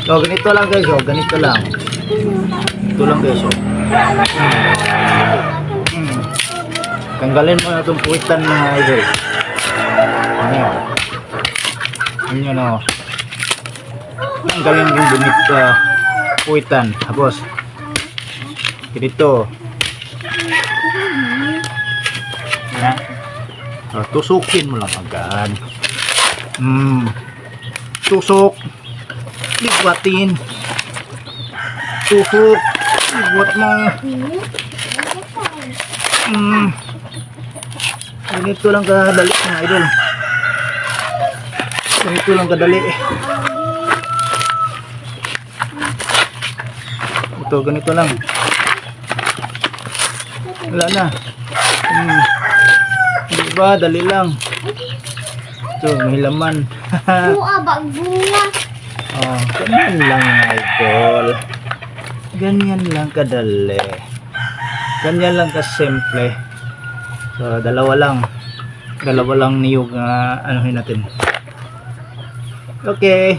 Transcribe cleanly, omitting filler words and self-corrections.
So, ganito lang guys, oh. Ganito lang. Ito lang guys, oh. Tanggalin mo na itong puwitan mga idol. Ano yun? Ano yun, oh. Tanggalin yung bunit puwitan. Tapos, ganito. Yan. So, tusukin mo lang agad. Tusok. Ligwatin. Tusok. Ligwat mo. Ganito lang kadali mga idol. Ganito lang kadali. Ito, ganito lang. Wala na. Diba, dali lang. Ito, may laman. Bunga. Oh, ganyan lang idol. Ganyan lang kadali. Ganyan lang kasimple. So, dalawa lang niyog anuhin natin. Okay.